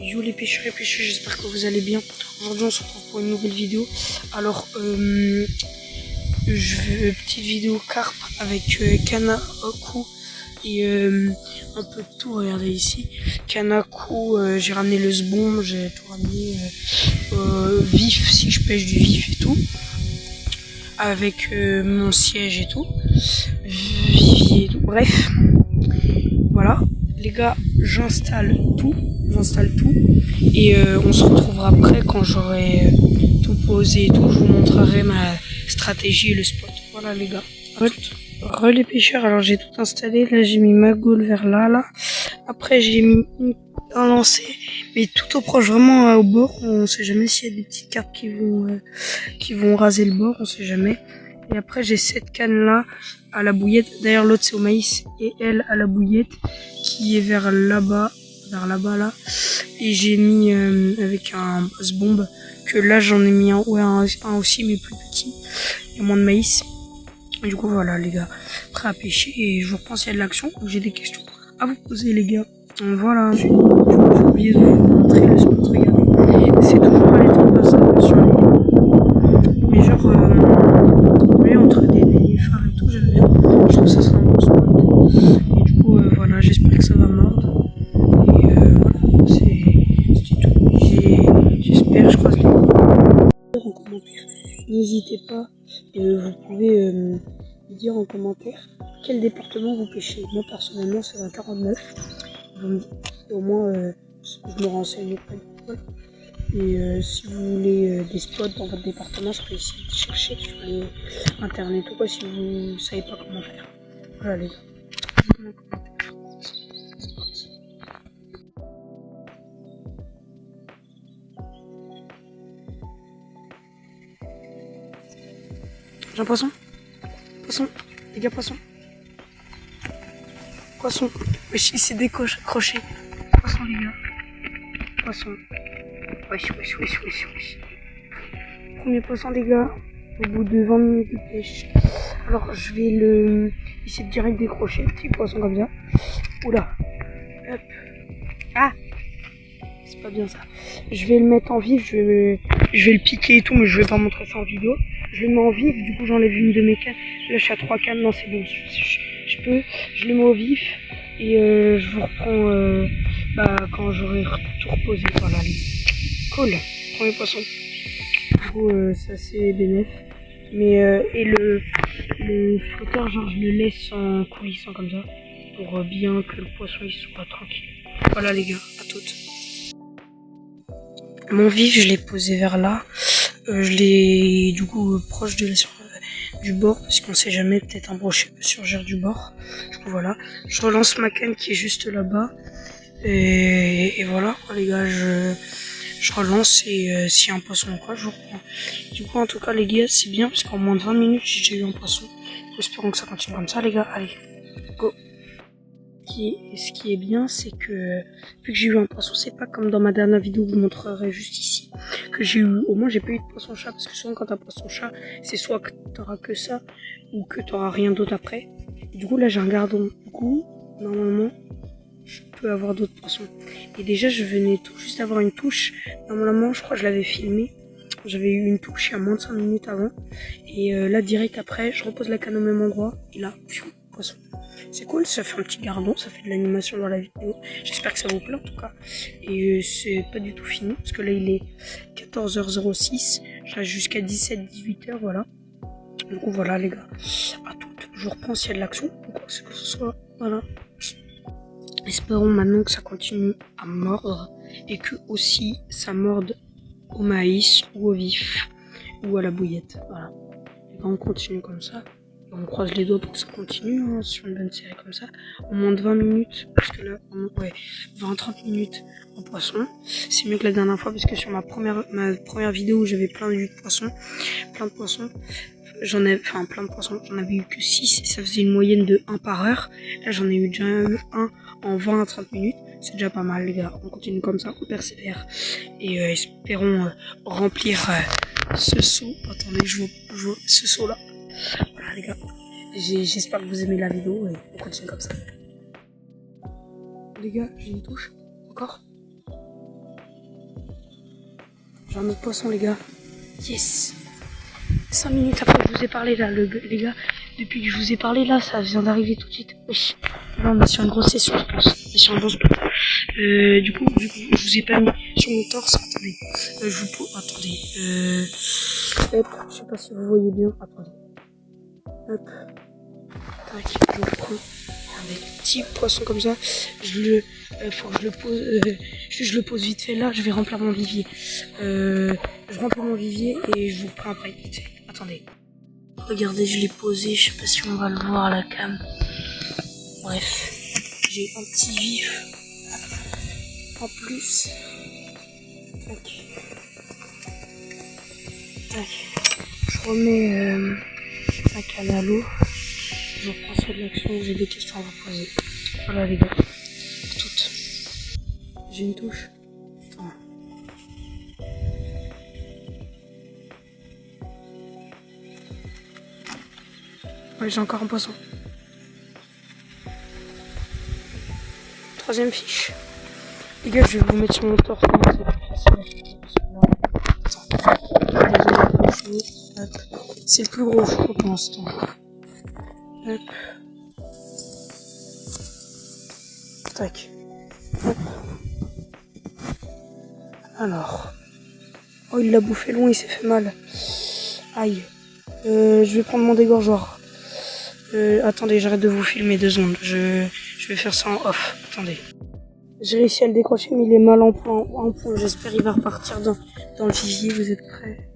Yo les pêcheurs et pêcheuses, j'espère que vous allez bien. Aujourd'hui on se retrouve pour une nouvelle vidéo. Alors petite vidéo carpe avec Kanaku et un peu de tout, regardez ici. Kanaku, j'ai ramené le sbon, j'ai tout ramené, vif si je pêche du vif et tout. Avec mon siège et tout. Vivier et tout. Bref. Voilà. Les gars, j'installe tout et on se retrouvera après quand j'aurai tout posé et tout. Je vous montrerai ma stratégie et le spot. Voilà les gars. Re les pêcheurs, alors j'ai tout installé. Là j'ai mis ma gaule vers là. Après j'ai mis un lancer, mais tout au proche, vraiment au bord. On sait jamais s'il y a des petites carpes qui vont raser le bord, on sait jamais. Et après j'ai cette canne là à la bouillette. D'ailleurs l'autre c'est au maïs et elle à la bouillette qui est vers là-bas là. Et j'ai mis avec un boss bombe que là j'en ai mis un aussi mais plus petit. Il y a moins de maïs. Et du coup voilà les gars, prêt à pêcher et je vous reprends s'il y a de l'action. J'ai des questions à vous poser les gars. Voilà, j'ai oublié de vous montrer le spot, regardez. C'est toujours pas les temps de passage sur les... Mais genre, vous voyez, entre des nénuphars et tout, j'aime bien. Je trouve ça c'est un bon spot. Et du coup, voilà, j'espère que ça va mordre. Et voilà, c'est tout. J'espère, je croise les doigts. En commentaire, n'hésitez pas, vous pouvez me dire en commentaire quel département vous pêchez. Moi personnellement c'est un 49. Au moins je me renseigne auprès de Google. Et si vous voulez des spots dans votre département, je peux essayer de chercher sur internet ou quoi si vous savez pas comment faire. Voilà les gars. J'ai un poisson. Poisson. Les gars, poisson. Poisson. Wesh, il s'est décroché. Poisson les gars. Poisson. Wesh. Premier poisson les gars, au bout de 20 minutes de pêche. Alors je vais essayer de direct décrocher, petit poisson comme ça. Oula. Hop. Ah, c'est pas bien ça. Je vais le mettre en vif, je vais le piquer et tout, mais je vais pas montrer ça en vidéo. Je le mets en vif, du coup j'enlève une de mes cannes. Là je suis à 3 cannes, non c'est bon, je le mets au vif. Et je vous reprends quand j'aurai tout reposé. Voilà, cool, premier poisson. Du coup, ça c'est bénéf. Mais et le flotteur, genre je le laisse en coulissant comme ça pour bien que le poisson il soit tranquille. Voilà les gars, à toutes. Mon vif, je l'ai posé vers là. Je l'ai du coup proche de du bord parce qu'on sait jamais, peut-être un brochet peut surgir du bord. Du coup voilà, je relance ma canne qui est juste là-bas et voilà les gars, je relance et s'il y a un poisson ou quoi, je vous reprends. Du coup, en tout cas, les gars, c'est bien parce qu'en moins de 20 minutes, j'ai déjà eu un poisson. Espérons que ça continue comme ça, les gars. Allez, go. Ce qui est bien, c'est que vu que j'ai eu un poisson, c'est pas comme dans ma dernière vidéo, je vous montrerai juste ici, que j'ai eu, au moins j'ai pas eu de poisson chat, parce que souvent quand t'as poisson chat, c'est soit que t'auras que ça, ou que t'auras rien d'autre après. Et du coup, là, j'ai un gardon. Du coup, normalement, je peux avoir d'autres poissons. Et déjà, je venais tout juste d'avoir une touche. Normalement, je crois que je l'avais filmé. J'avais eu une touche il y a moins de 5 minutes avant. Et là, direct après, je repose la canne au même endroit. Et là, poisson. C'est cool, ça fait un petit gardon, ça fait de l'animation dans la vidéo. J'espère que ça vous plaît en tout cas. Et c'est pas du tout fini, parce que là, il est 14h06. Je reste jusqu'à 17-18h, voilà. Du coup, voilà les gars. À toutes. Je reprends s'il y a de l'action ou quoi que ce soit. Voilà. Espérons maintenant que ça continue à mordre et que aussi ça morde au maïs ou au vif ou à la bouillette. Voilà. Et ben on continue comme ça. Et on croise les doigts pour que ça continue sur une bonne série comme ça. Au moins de 20 minutes, parce que là, 20-30 minutes en poisson. C'est mieux que la dernière fois parce que sur ma première vidéo où j'avais plein de poissons, plein de poissons. J'en avais eu que 6 et ça faisait une moyenne de 1 par heure. Là j'en ai eu déjà un en 20 à 30 minutes. C'est déjà pas mal les gars. On continue comme ça, on persévère. Et espérons remplir ce seau. Attendez, je vois ce seau là. Voilà les gars. J'espère que vous aimez la vidéo et on continue comme ça. Les gars, j'ai une touche. Encore. J'ai un autre poisson, les gars. Yes. 5 minutes après que je vous ai parlé là, les gars. Depuis que je vous ai parlé là, ça vient d'arriver tout de suite. Wesh. Là, on est sur une grosse session, je pense. On est sur un gros spot. Du coup, je vous ai pas mis sur mon torse. Attendez. Je vous pose. Attendez. Hop. Je sais pas si vous voyez bien. Attendez. Hop. Tac. Je reprends. Avec des petits poissons comme ça. Faut que je le pose. Je le pose vite fait là. Je vais remplir mon vivier. Je remplis mon vivier et je vous prends après. Attendez. Regardez, je l'ai posé. Je sais pas si on va le voir à la cam. Bref. J'ai un petit vif. En plus. Tac. Tac. Je remets ma canne à l'eau. Je reprends ça de l'action. J'ai des questions à vous poser. Voilà les gars. Toutes. J'ai une touche. Attends. Ouais, j'ai encore un poisson. Troisième fiche. Les gars, je vais vous mettre sur mon torse. C'est le plus gros, je crois, pour l'instant. Hop. Tac. Hop. Alors. Oh, il l'a bouffé loin, il s'est fait mal. Aïe. Je vais prendre mon dégorgeoir. Attendez, j'arrête de vous filmer 2 secondes. Je vais faire ça en off. Attendez. J'ai réussi à le décrocher, mais il est mal en point. J'espère qu'il va repartir dans le vivier. Vous êtes prêts?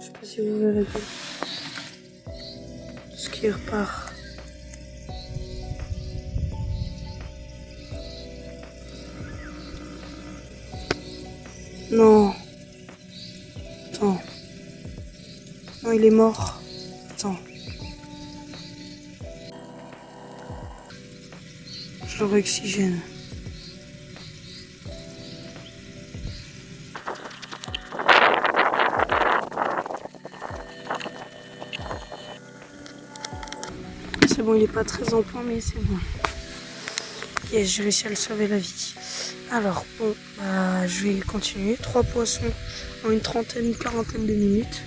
Je sais pas si vous verrez bien. Ce qui repart. Non. Attends. Non, il est mort. Attends. Je le réoxygène. C'est bon, il est pas très en point, mais c'est bon. Yes, j'ai réussi à le sauver la vie. Alors, bon, je vais continuer. 3 poissons en une quarantaine de minutes.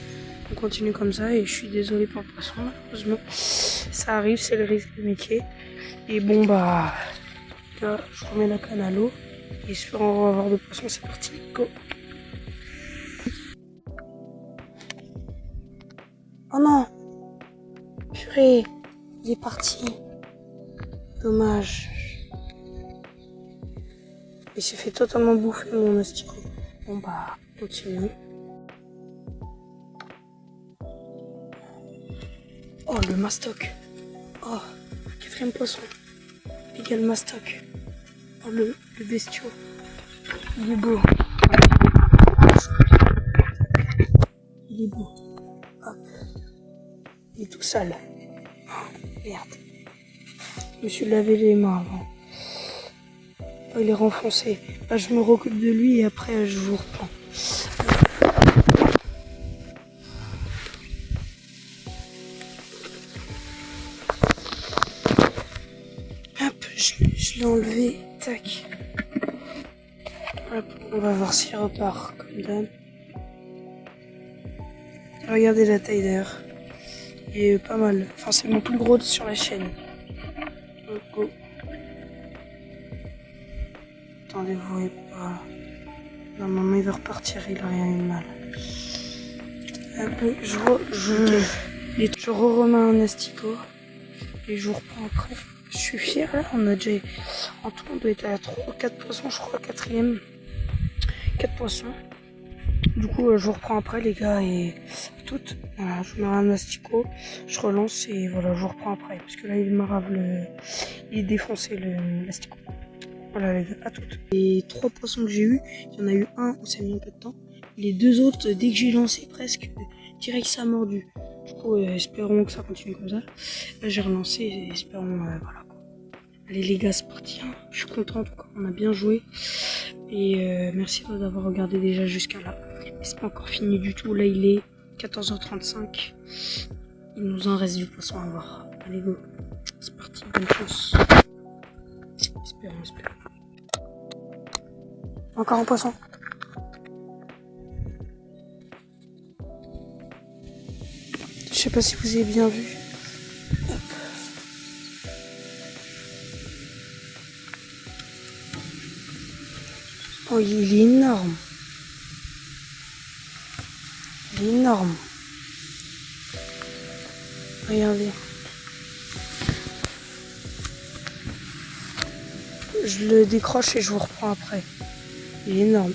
On continue comme ça et je suis désolé pour le poisson, malheureusement. Ça arrive, c'est le risque du métier. Et bon, là, je remets la canne à l'eau. Et espérons avoir de poissons, c'est parti. Go! Oh non! Purée! Il est parti. Dommage. Il s'est fait totalement bouffer mon asticot. Bon continue. Oh le mastoc. Oh, 4e poisson. Égal mastoc. Oh le bestiau. Il est beau. Il est beau. Hop. Il est tout sale. Oh, merde. Je me suis lavé les mains avant. Oh, il est renfoncé. Là, je me recoupe de lui et après, je vous reprends. Hop, je l'ai enlevé. Tac. Hop, on va voir s'il repart comme d'hab. Regardez la taille d'ailleurs. Il est pas mal. Enfin, c'est mon plus gros sur la chaîne. Go. Attendez, vous voyez pas. Normalement, il va repartir, il a rien eu de mal. Un peu, je remets un asticot et je vous reprends après. Je suis fier là, on a déjà. En tout, on doit être à 4 poissons, je crois, 4e. 4 poissons. Du coup, je vous reprends après, les gars, et toutes. Voilà, je mets un asticot, je relance et voilà, je vous reprends après. Parce que là, il marave il est défoncé l'asticot. Voilà, les gars, à toutes. Les 3 poissons que j'ai eu, il y en a eu un où ça a mis un peu de temps. Les 2 autres, dès que j'ai lancé presque, direct ça a mordu. Du coup, espérons que ça continue comme ça. Là, j'ai relancé et espérons, voilà quoi. Allez les gars, c'est parti. Hein. Je suis content, en tout cas, on a bien joué. Et merci d'avoir regardé déjà jusqu'à là. Mais c'est pas encore fini du tout. Là, il est 14h35. Il nous en reste du poisson à voir. Allez, go. C'est parti, bonne chance. Espérons. Encore un poisson. sais pas si vous avez bien vu. Hop. Oh, il est énorme. Il est énorme. Regardez. Je le décroche et je vous reprends après. Il est énorme.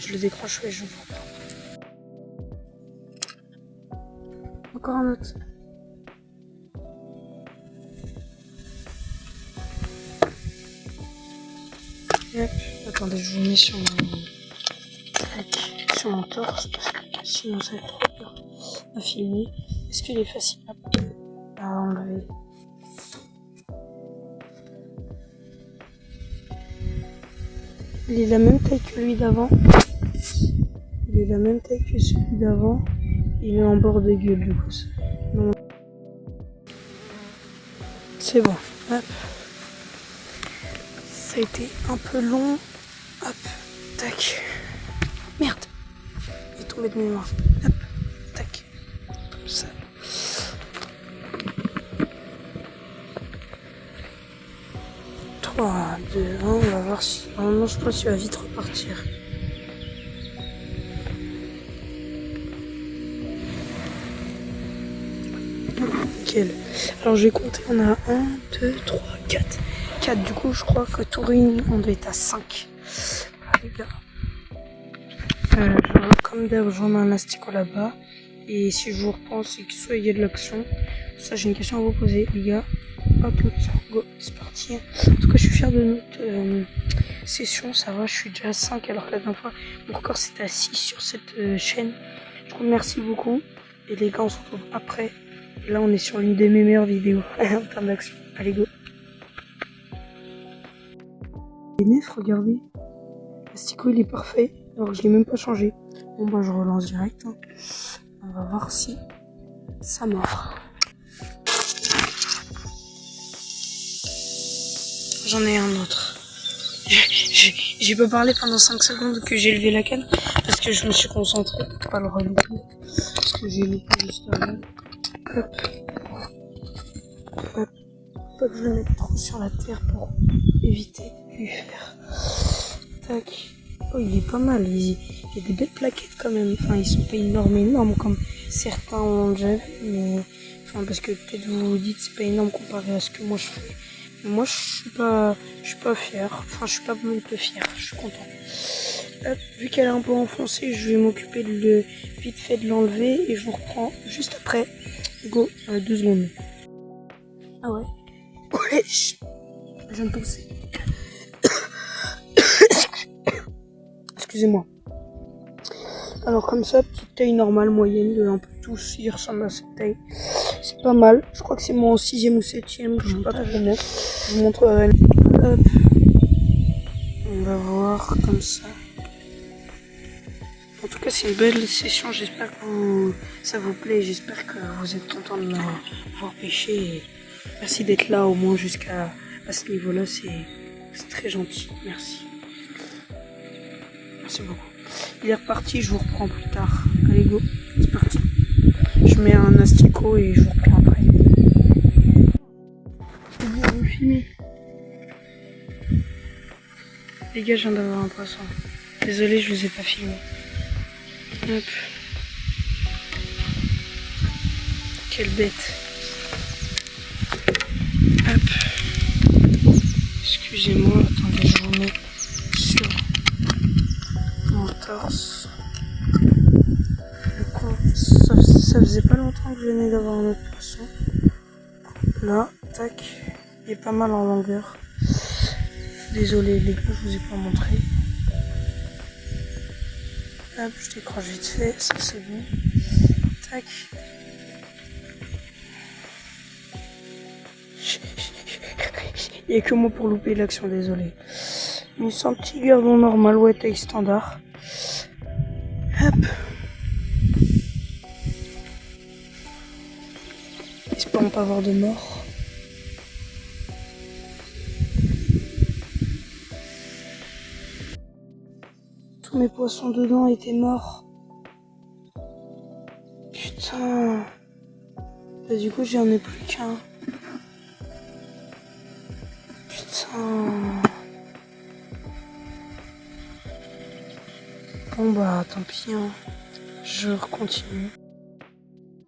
Je le décroche et je vous reprends. Encore un autre. Hop. Attendez, je vous mets sur mon torse parce que sinon ça va être trop dur à filmer. Est-ce qu'il est facile à enlever? Il est la même taille que lui d'avant. Il est la même taille que celui d'avant. Il est en bord de gueule du coup. Non. C'est bon. Hop. Ça a été un peu long. Hop. Tac. Merde. Il est tombé de mes mains. Hop. Tac. Comme ça. Trois, 2, 1. On va voir si... Normalement, je pense qu'il va vite repartir. Nickel. Alors, j'ai compté. On a 1, 2, 3, 4. 4. Du coup, je crois que Tourine, on doit être à 5. Voilà, les gars. Comme d'hab, j'en ai un asticot là-bas. Et si je vous reprends, c'est que soit il y a de l'action. Ça, j'ai une question à vous poser, les gars. Hop, go, c'est parti. En tout cas, je suis fier de notre session. Ça va, je suis déjà à 5 alors que la dernière fois, mon record c'était à 6 sur cette chaîne. Du coup, merci beaucoup. Et les gars, on se retrouve après. Et là, on est sur l'une de mes meilleures vidéos en termes d'action. Allez, go. Les nefs, regardez. L'asticot, il est parfait. Alors que je l'ai même pas changé. Bon, bah, je relance direct. Hein. On va voir si ça mord. J'en ai un autre. J'ai pas parlé pendant 5 secondes que j'ai levé la canne parce que je me suis concentré pour pas le relouper. Parce que j'ai loupé juste avant. Hop. Hop. Faut que je le mette trop sur la terre pour éviter de lui faire. Tac. Oh, il est pas mal. Il y a des belles plaquettes quand même. Enfin, ils sont pas énormes comme certains ont déjà vu. Mais, enfin, parce que peut-être vous vous dites c'est pas énorme comparé à ce que moi je fais. Mais moi, je suis pas fier. Enfin, je suis pas un peu fier. Je suis content. Hop, vu qu'elle est un peu enfoncée, je vais m'occuper vite fait de l'enlever et je vous reprends juste après. Go, 2 secondes. Ah ouais. Wesh. Je viens de tousser. Excusez-moi. Alors comme ça, petite taille normale, moyenne, de un peu tous, il ressemble à cette taille. C'est pas mal. Je crois que c'est mon 6e ou 7e, je sais pas trop bien. Je vous montrerai. Hop. On va voir comme ça. En tout cas, c'est une belle session. J'espère que ça vous plaît. J'espère que vous êtes contents de m'avoir pêché. Et merci d'être là au moins jusqu'à ce niveau-là. C'est très gentil. Merci. Merci beaucoup. Il est reparti. Je vous reprends plus tard. Allez, go. C'est parti. Je mets un asticot et je vous reprends après. C'est bien, vous filmez. Les gars, je viens d'avoir un poisson. Désolé, je vous ai pas filmé. Hop. Quelle bête. Hop. Excusez-moi, attendez, je vous mets sur mon torse. Ça faisait pas longtemps que je venais d'avoir un autre poisson. Là, tac. Il est pas mal en longueur. Désolé les gars, je vous ai pas montré. Hop, je décroche vite fait, ça c'est bon. Tac. Il n'y a que moi pour louper l'action, désolé. Mais c'est un petit gardon normal, ouais, taille standard. Hop. Espérons pas avoir de mort. Tous mes poissons dedans étaient morts. Putain. Bah, du coup, j'en ai plus qu'un. Putain. Bon bah tant pis, hein. Je continue.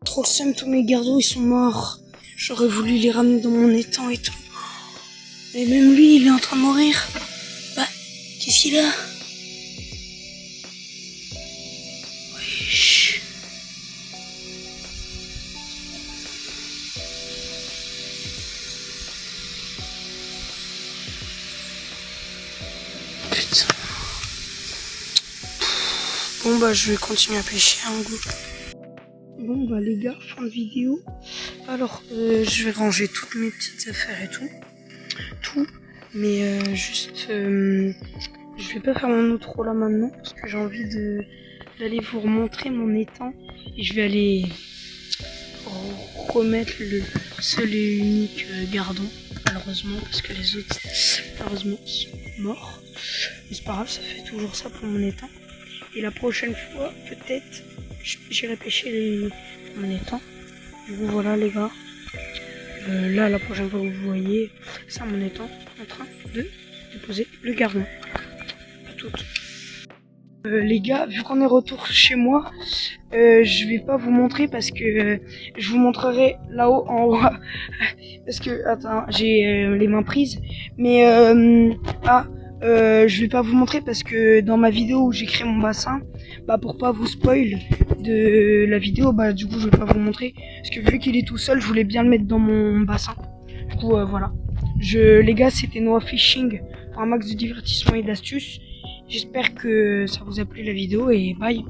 Trop le seum, tous mes gardos ils sont morts. J'aurais voulu les ramener dans mon étang et tout. Et même lui il est en train de mourir. Bah, qu'est-ce qu'il a? Wesh. Putain. Bon bah je vais continuer à pêcher un goût. Bon bah les gars, fin de vidéo. Alors je vais ranger toutes mes petites affaires et tout. Mais juste je vais pas faire mon outro là maintenant parce que j'ai envie d'aller vous remontrer mon étang. Et je vais aller remettre le seul et unique gardon, malheureusement, parce que les autres malheureusement sont morts. Mais c'est pas grave, ça fait toujours ça pour mon étang. Et la prochaine fois, peut-être, j'irai pêcher mon étang. Du coup, voilà les gars. Là, la prochaine fois que vous voyez, c'est mon étang en train de déposer le gardon. À toutes. Les gars, vu qu'on est retour chez moi, je vais pas vous montrer parce que je vous montrerai là-haut en haut. Parce que, attends, j'ai les mains prises. Mais, je vais pas vous montrer parce que dans ma vidéo où j'ai créé mon bassin, bah pour pas vous spoil de la vidéo, bah du coup je vais pas vous montrer. Parce que vu qu'il est tout seul, je voulais bien le mettre dans mon bassin. Du coup, voilà. Les gars, c'était Noah Fishing pour un max de divertissement et d'astuces. J'espère que ça vous a plu la vidéo et bye.